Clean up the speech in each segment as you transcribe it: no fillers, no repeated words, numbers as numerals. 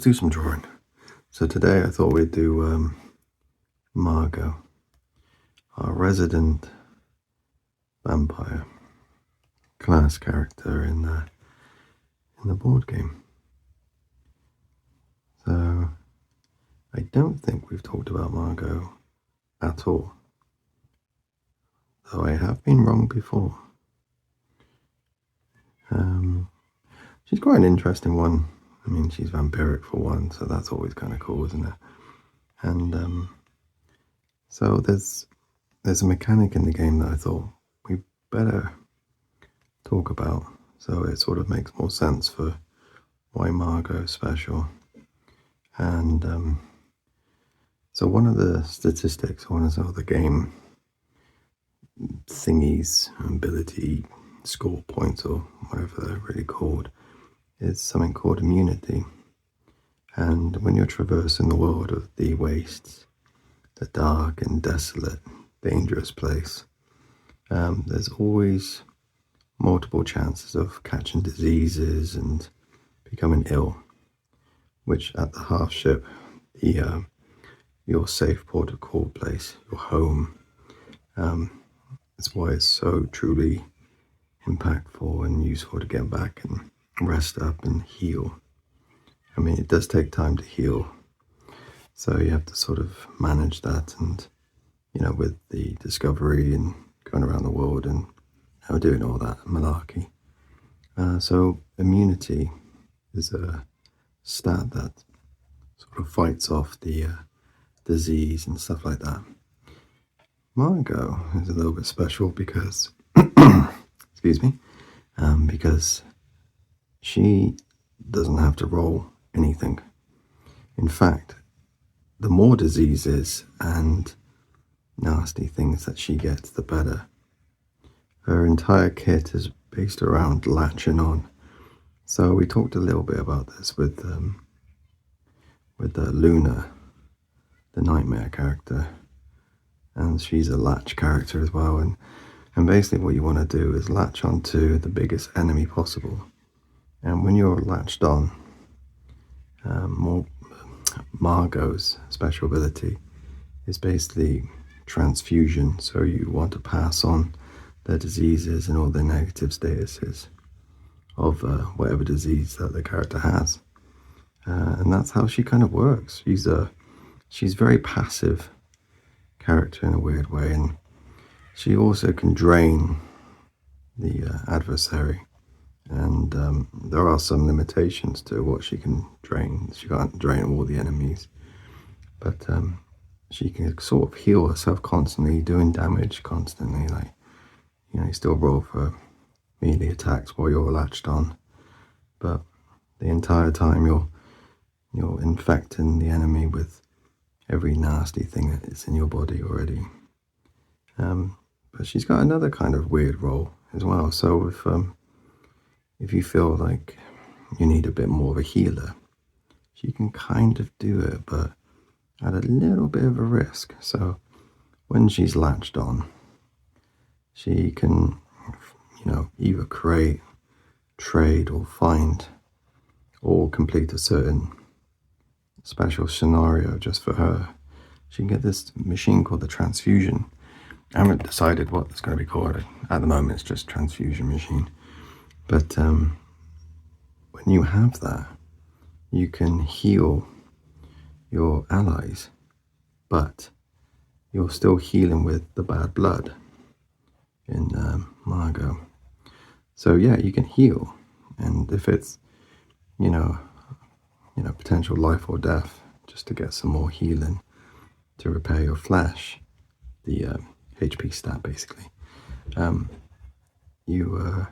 do some drawing. So today I thought we'd do Margo, our resident vampire class character in the board game. So I don't think we've talked about Margo at all, though I have been wrong before. She's quite an interesting one. I mean, she's vampiric for one, so that's always kind of cool, isn't it? And so there's a mechanic in the game that I thought we better talk about, so it sort of makes more sense for why Margo is special. And so one of the statistics, one of the game thingies, ability score points, or whatever they're really called, is something called immunity. And when you're traversing the world of the wastes, the dark and desolate, dangerous place, there's always multiple chances of catching diseases and becoming ill, which at the half ship, your safe port of call place, your home, that's why it's so truly impactful and useful to get back and rest up and heal. I mean, it does take time to heal, so you have to sort of manage that, and with the discovery and going around the world and doing all that malarkey. So immunity is a stat that sort of fights off the disease and stuff like that. Margo is a little bit special because, excuse me, because she doesn't have to roll anything. In fact, the more diseases and nasty things that she gets, the better. Her entire kit is based around latching on. So we talked a little bit about this with Luna, the nightmare character, and she's a latch character as well. And basically what you want to do is latch onto the biggest enemy possible. And when you're latched on, Margo's special ability is basically transfusion. So you want to pass on their diseases and all their negative statuses of whatever disease that the character has. And that's how she kind of works. She's very passive character in a weird way, and she also can drain the adversary. And there are some limitations to what she can drain. She can't drain all the enemies, but she can sort of heal herself constantly, doing damage constantly. Like, you still roll for melee attacks while you're latched on, but the entire time you're infecting the enemy with every nasty thing that is in your body already. But she's got another kind of weird role as well. So if you feel like you need a bit more of a healer, she can kind of do it, but at a little bit of a risk. So when she's latched on, she can, either create, trade, or find, or complete a certain special scenario just for her. She can get this machine called the transfusion. I haven't decided what it's going to be called. At the moment, it's just transfusion machine. But when you have that, you can heal your allies, but you're still healing with the bad blood in Margo. So yeah, you can heal, and if it's potential life or death, just to get some more healing to repair your flesh, the HP stat basically, you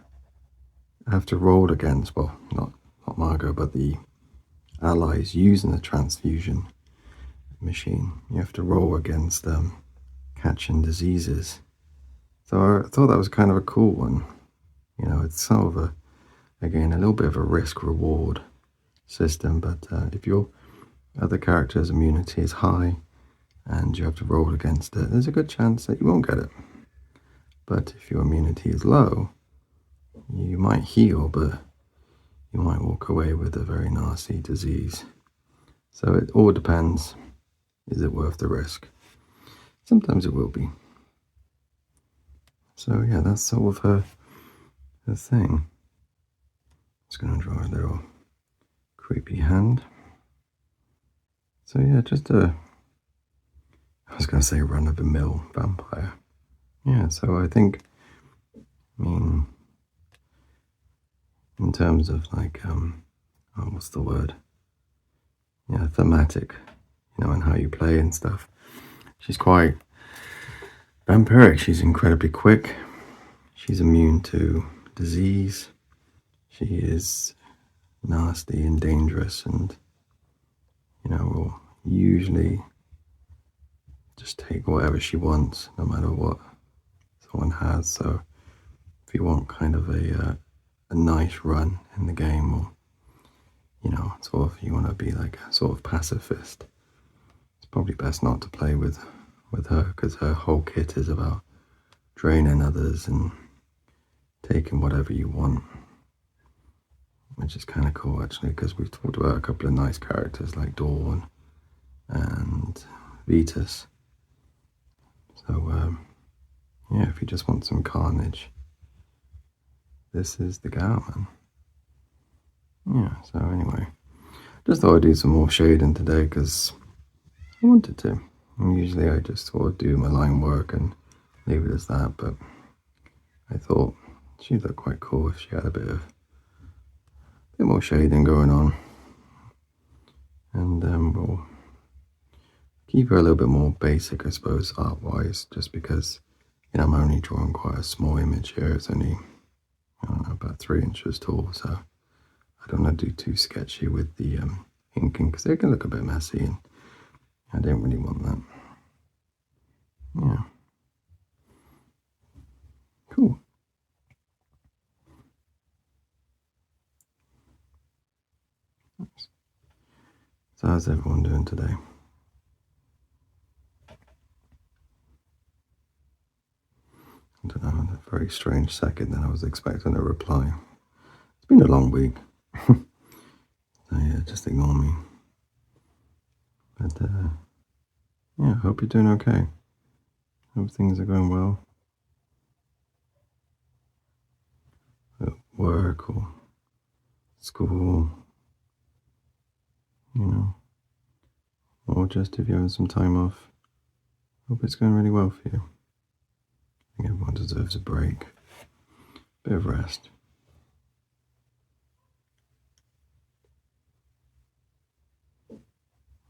have to roll against, well, not Margo, but the allies using the transfusion machine. You have to roll against catching diseases. So I thought that was kind of a cool one. It's sort of again, a little bit of a risk-reward system, but if your other character's immunity is high and you have to roll against it, there's a good chance that you won't get it. But if your immunity is low, you might heal, but you might walk away with a very nasty disease. So it all depends. Is it worth the risk? Sometimes it will be. So yeah, that's sort of her thing. Just gonna draw a little creepy hand. So yeah, just I was gonna say run-of-the-mill vampire. Yeah, so I think, I mean, in terms of like, what's the word? Yeah, thematic, and how you play and stuff. She's quite vampiric. She's incredibly quick. She's immune to disease. She is nasty and dangerous, and will usually just take whatever she wants, no matter what someone has. So if you want kind of a nice run in the game, or sort of you want to be like a sort of pacifist, it's probably best not to play with her, because her whole kit is about draining others and taking whatever you want, which is kind of cool actually, because we've talked about a couple of nice characters like Dawn and Vetus. So yeah, if you just want some carnage, this is the gal, man. Yeah, so anyway, just thought I'd do some more shading today because I wanted to. And usually I just sort of do my line work and leave it as that, but I thought she'd look quite cool if she had a bit more shading going on. And we'll keep her a little bit more basic, I suppose, art-wise, just because, I'm only drawing quite a small image here. It's only, I don't know, about 3 inches tall, so I don't want to do too sketchy with the inking, because it can look a bit messy, and I don't really want that. Yeah. Cool. So how's everyone doing today? I don't know, a very strange second that I was expecting a reply. It's been a long week. So yeah, just ignore me. But yeah, hope you're doing okay. Hope things are going well at work or school, or just if you're having some time off. Hope it's going really well for you. I think everyone deserves a break, bit of rest.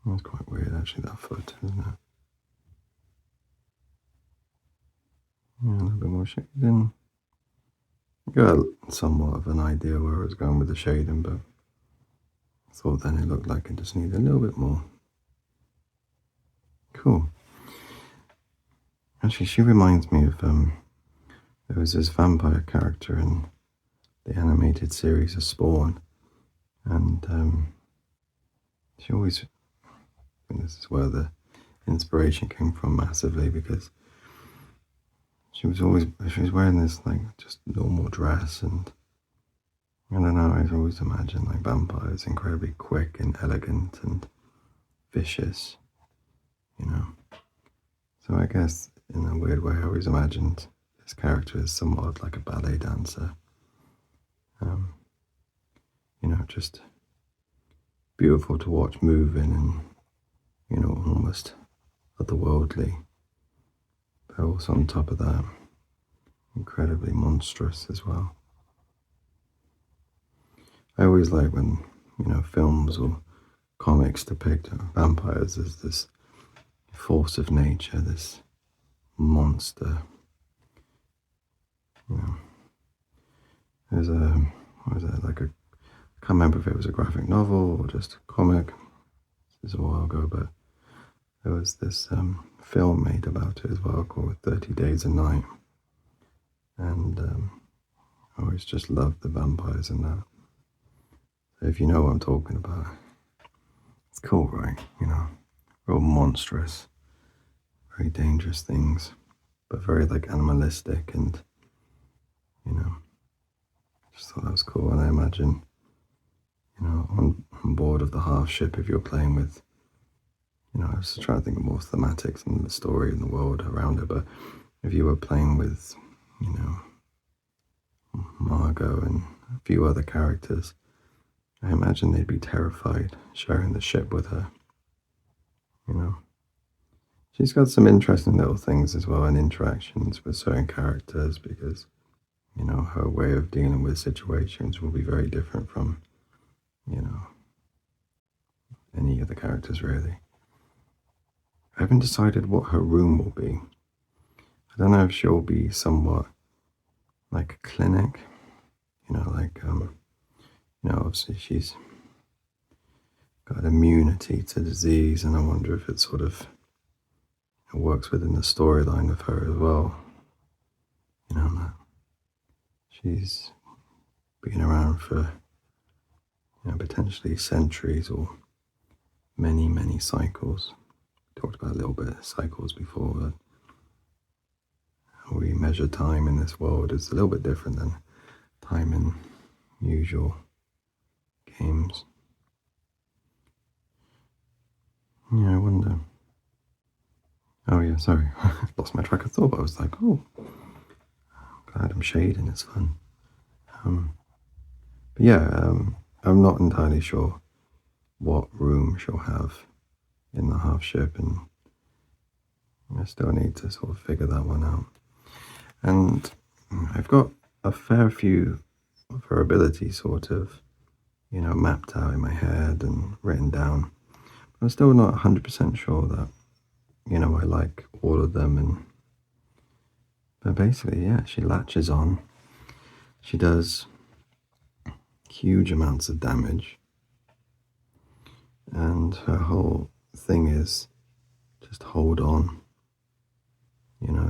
That's quite weird, actually, that foot, isn't it? Yeah, a little bit more shading. I got somewhat of an idea where I was going with the shading, but I thought then it looked like it just needed a little bit more. Cool. Actually, she reminds me of, there was this vampire character in the animated series of Spawn, and she always, and this is where the inspiration came from massively, because she was wearing this like just normal dress, and I don't know, I always imagined like vampires incredibly quick and elegant and vicious, So I guess in a weird way I always imagined this character as somewhat like a ballet dancer. Just beautiful to watch moving and, almost otherworldly. But also on top of that, incredibly monstrous as well. I always like when, films or comics depict vampires as this force of nature, this monster. There's what was it, like I can't remember if it was a graphic novel or just a comic. This is a while ago, but there was this film made about it as well called 30 Days a Night. And I always just loved the vampires in that. So if you know what I'm talking about, it's cool, right? Real monstrous, very dangerous things, but very like animalistic, and just thought that was cool. And I imagine, on board of the half ship, if you're playing with, I was trying to think of more thematics and the story and the world around it, but if you were playing with, Margo and a few other characters, I imagine they'd be terrified sharing the ship with her, you know. She's got some interesting little things as well and interactions with certain characters because, her way of dealing with situations will be very different from, any of the characters really. I haven't decided what her room will be. I don't know if she'll be somewhat like a clinic, obviously she's got immunity to disease, and I wonder if it sort of works within the storyline of her as well. That she's been around for, potentially centuries or many, many cycles. We talked about a little bit of cycles before, but how we measure time in this world is a little bit different than time in usual games. Yeah, I wonder. Oh yeah, sorry, lost my track of thought. I was like, oh, glad I'm shading. It's fun. But yeah, I'm not entirely sure what room she'll have in the half ship, and I still need to sort of figure that one out. And I've got a fair few of her abilities sort of, mapped out in my head and written down. But I'm still not 100% sure that, I like all of them. But basically, yeah, she latches on. She does huge amounts of damage. And her whole thing is just hold on.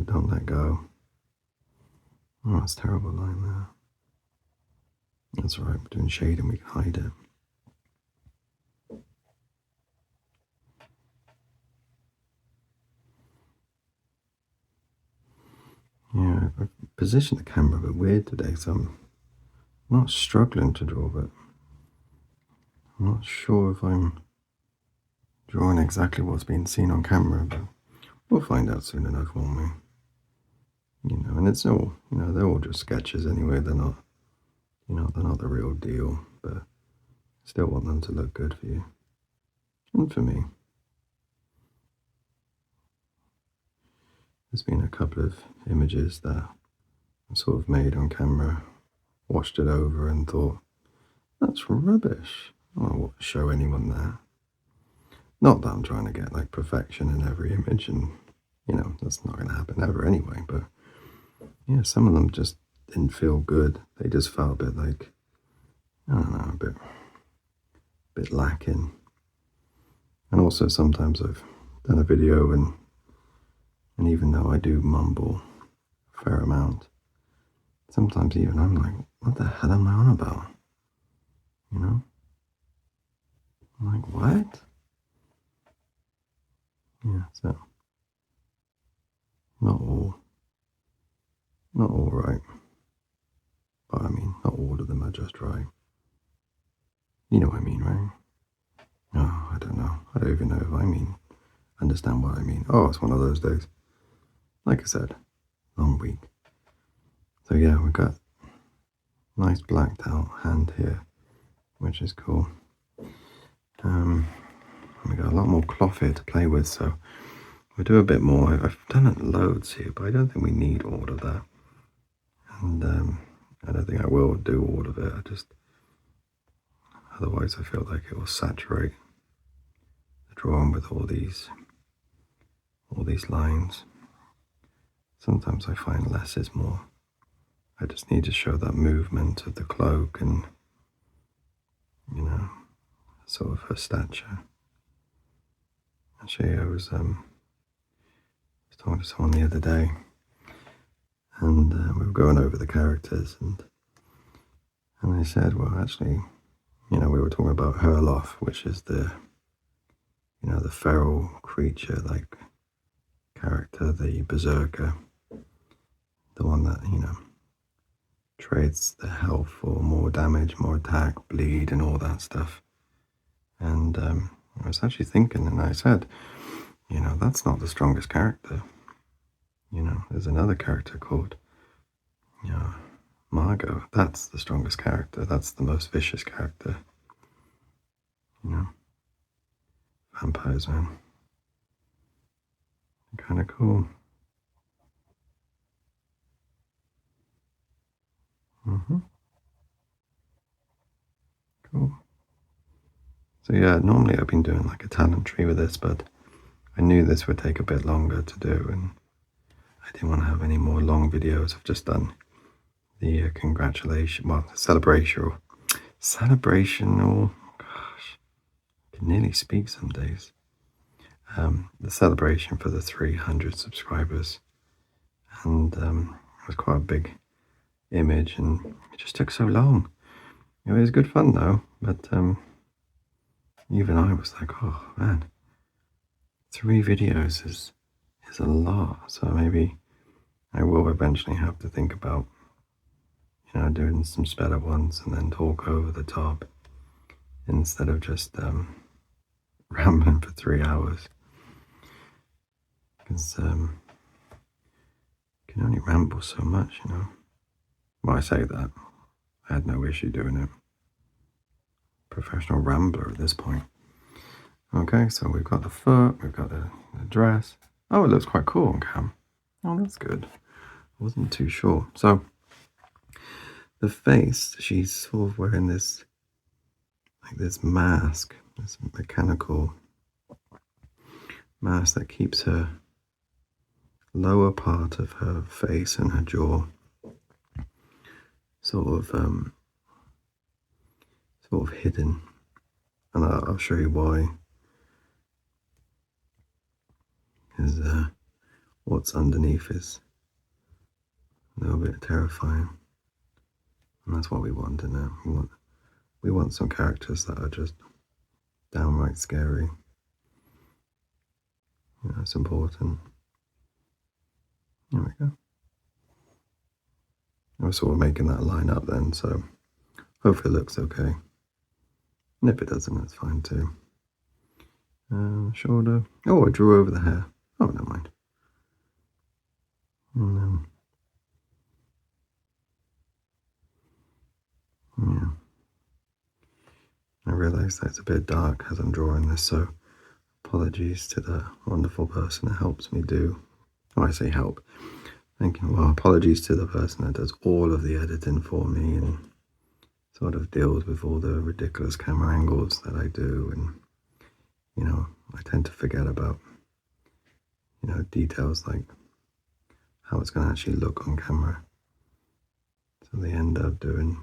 Don't let go. Oh, that's a terrible line there. That's all right, we're doing shading, we can hide it. Yeah, I've positioned the camera a bit weird today, so I'm not struggling to draw, but I'm not sure if I'm drawing exactly what's being seen on camera, but we'll find out soon enough, won't we? And it's all, they're all just sketches anyway. They're not, they're not the real deal, but I still want them to look good for you and for me. There's been a couple of images that I sort of made on camera, watched it over and thought, that's rubbish. I don't want to show anyone that. Not that I'm trying to get like perfection in every image, and that's not going to happen ever anyway, but yeah, some of them just didn't feel good. They just felt a bit like, I don't know, a bit lacking. And also sometimes I've done a video and even though I do mumble a fair amount, sometimes even I'm like, what the hell am I on about? I'm like, what? Yeah, so not all right. But I mean, not all of them are just right. You know what I mean, right? No, I don't know. I don't even know if I understand what I mean. Oh, it's one of those days. Like I said, long week. So yeah, we've got nice blacked out hand here, which is cool. We got a lot more cloth here to play with, so we'll do a bit more. I've done it loads here, but I don't think we need all of that. And I don't think I will do all of it. Otherwise I feel like it will saturate the drawing with all these lines. Sometimes I find less is more. I just need to show that movement of the cloak and, sort of her stature. Actually, I was talking to someone the other day, and we were going over the characters, and they said, well, actually, we were talking about Herloff, which is the feral creature, like character, the berserker, the one that, trades the health for more damage, more attack, bleed, and all that stuff. And I was actually thinking, and I said, that's not the strongest character. There's another character called, Margo. That's the strongest character. That's the most vicious character. Vampires, man. Kind of cool. Cool. So yeah, normally I've been doing like a talent tree with this, but I knew this would take a bit longer to do, and I didn't want to have any more long videos. I've just done the celebration, or gosh, I can nearly speak some days. The celebration for the 300 subscribers, and it was quite a big image, and it just took so long. It was good fun though, but even I was like, oh man, 3 videos is a lot. So maybe I will eventually have to think about, doing some sped up ones and then talk over the top instead of just rambling for 3 hours. Because you can only ramble so much, Well, I say that. I had no issue doing it. Professional rambler at this point. Okay, so we've got the foot, we've got the dress. Oh, it looks quite cool on cam. Oh, that's good. I wasn't too sure. So, the face, she's sort of wearing this, like this mask, this mechanical mask that keeps her lower part of her face and her jaw sort of hidden. And I'll show you why. Because what's underneath is a little bit terrifying. And that's what we want in there. We want some characters that are just downright scary. It's important. There we go. I was sort of making that line up then, so hopefully it looks okay. And if it doesn't, that's fine too. Shoulder. Oh, I drew over the hair. Oh, never mind. And then, yeah. I realise that's a bit dark as I'm drawing this, so apologies to the wonderful person that helps me do. Oh, I say help. Well, apologies to the person that does all of the editing for me and sort of deals with all the ridiculous camera angles that I do, and I tend to forget about details like how it's going to actually look on camera, so they end up doing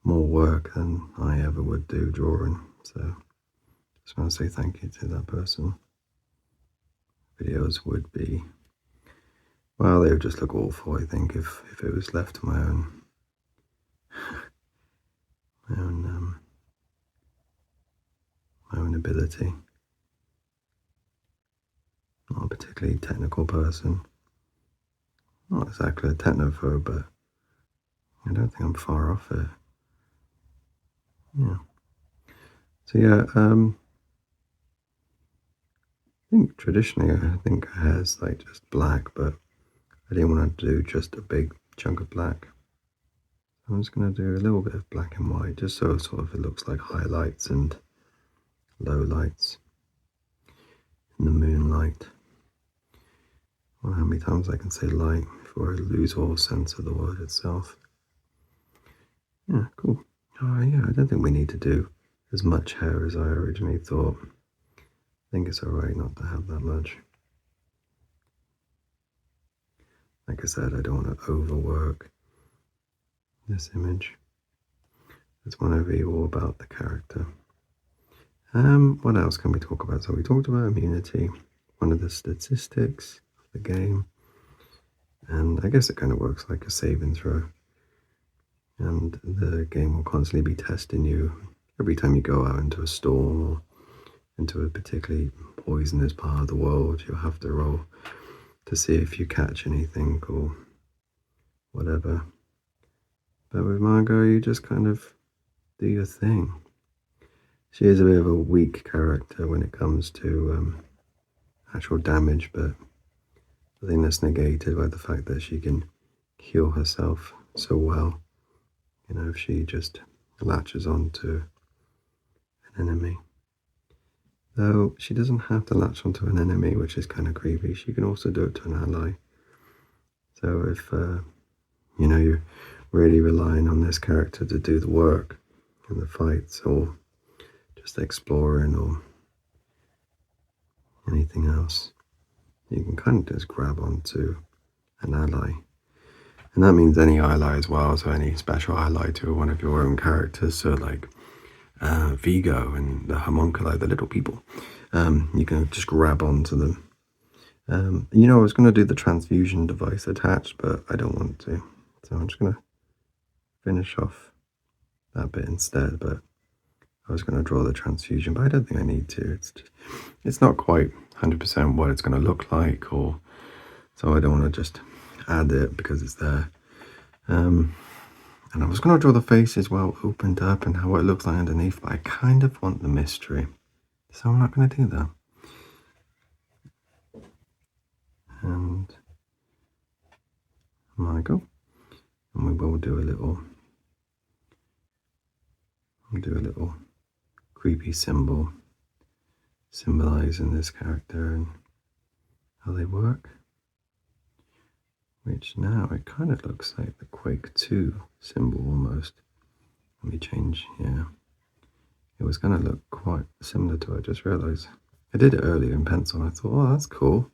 more work than I ever would do drawing. So just want to say thank you to that person. Videos would be, well, they would just look awful, I think, if it was left to my own ability. Not a particularly technical person. Not exactly a technophobe, but I don't think I'm far off it. Yeah. So yeah, I think traditionally I think her hair's like just black, but I didn't want to do just a big chunk of black. I'm just going to do a little bit of black and white, just so sort of it looks like highlights and lowlights in the moonlight. I don't know how many times I can say light before I lose all sense of the word itself. Yeah, cool. Oh yeah, I don't think we need to do as much hair as I originally thought. I think it's alright not to have that much. Like I said, I don't want to overwork this image. I just want to be all about the character. What else can we talk about? So we talked about immunity, one of the statistics of the game, and I guess it kind of works like a save and throw. And the game will constantly be testing you every time you go out into a storm or into a particularly poisonous part of the world. You'll have to roll to see if you catch anything or whatever. But with Margo, you just kind of do your thing. She is a bit of a weak character when it comes to actual damage, but I think that's negated by the fact that she can heal herself so well. You know, if she just latches onto an enemy. Though she doesn't have to latch onto an enemy, which is kind of creepy. She can also do it to an ally. So if, you know, you're really relying on this character to do the work in the fights, or just exploring, or anything else, you can kind of just grab onto an ally. And that means any ally as well, so any special ally to one of your own characters, so like Vigo and the homunculi, the little people, you can just grab onto them. You know, I was going to do the transfusion device attached, but I don't want to, so I'm just going to finish off that bit instead. But I was going to draw the transfusion, but I don't think I need to. It's not quite 100% what it's going to look like, or so I don't want to just add it because it's there. And I was going to draw the faces well opened up and how it looks like underneath, but I kind of want the mystery, so I'm not going to do that. And Margo, and we will do a little creepy symbol symbolizing this character and how they work. Which now it kind of looks like the Quake 2 symbol almost. Let me change here. It was going to look quite similar to it. I just realized I did it earlier in pencil. I thought, oh, that's cool.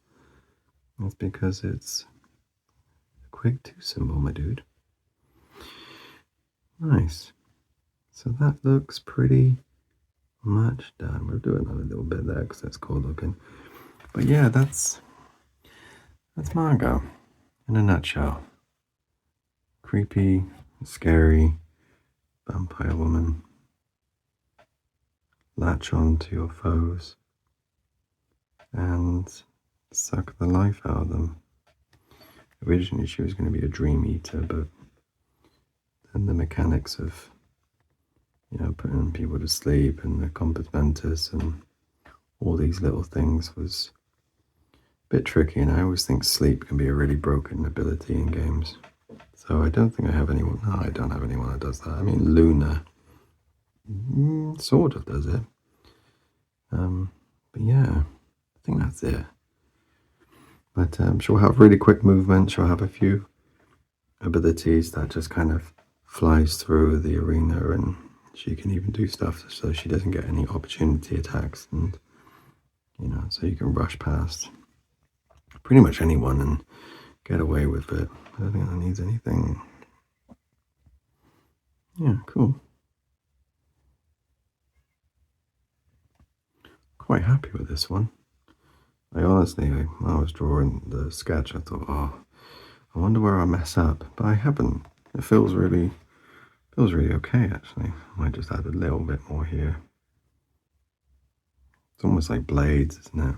That's because it's a Quake 2 symbol, my dude. Nice. So that looks pretty much done. We'll do another little bit there because that's cool looking. But yeah, that's Margo in a nutshell. Creepy, scary vampire woman. Latch on to your foes and suck the life out of them. Originally she was going to be a dream eater, but then the mechanics of, you know, putting people to sleep and the compass mentis and all these little things was a bit tricky, and I always think sleep can be a really broken ability in games. So I don't think I have anyone. No, I don't have anyone that does that. I mean, Luna sort of does it. But yeah, I think that's it. But she'll have really quick movement. She'll have a few abilities that just kind of flies through the arena, and she can even do stuff so she doesn't get any opportunity attacks, and you know, so you can rush past pretty much anyone and get away with it. I don't think that needs anything. Yeah, cool. Quite happy with this one. I honestly, I was drawing the sketch, I thought, oh, I wonder where I mess up, but I haven't. It feels really okay, actually. I might just add a little bit more here. It's almost like blades, isn't it?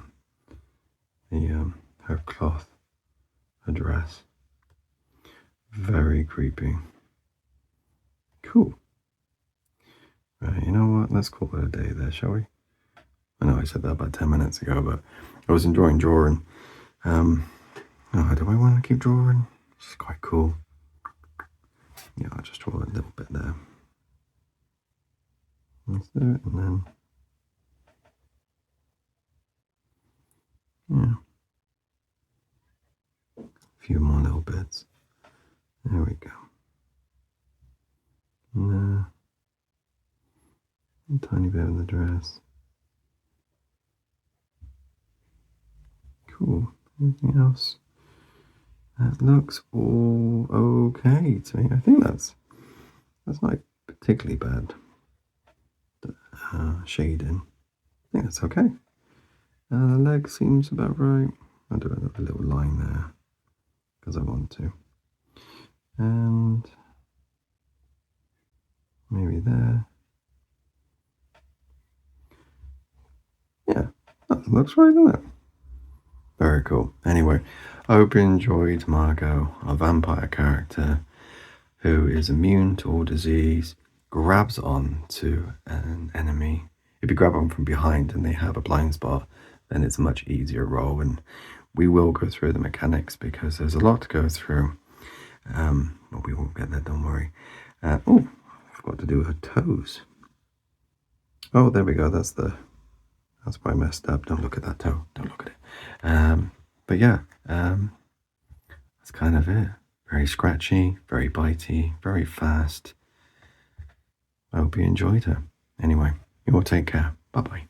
The her cloth, her dress. Very creepy. Cool. Right, you know what? Let's call it a day there, shall we? I know I said that about 10 minutes ago, but I was enjoying drawing. Oh, do I want to keep drawing? It's quite cool. Yeah, I'll just draw a little bit there. Let's do it, and then yeah, a few more little bits. There we go. And a tiny bit of the dress. Cool. Anything else? That looks all okay to me. I think that's not particularly bad shading. I think that's okay. The leg seems about right. I'll do another little line there because I want to. And maybe there. Yeah, that looks right, doesn't it? Very cool. Anyway, I hope you enjoyed Margo, a vampire character who is immune to all disease, grabs on to an enemy. If you grab on from behind and they have a blind spot, then it's a much easier roll. And we will go through the mechanics because there's a lot to go through. But we won't get there, don't worry. Oh, I forgot to do her toes. Oh, there we go. That's why I messed up. Don't look at that toe. Don't look at it. But yeah, that's kind of it. Very scratchy, very bitey, very fast. I hope you enjoyed it. Anyway, you all take care. Bye-bye.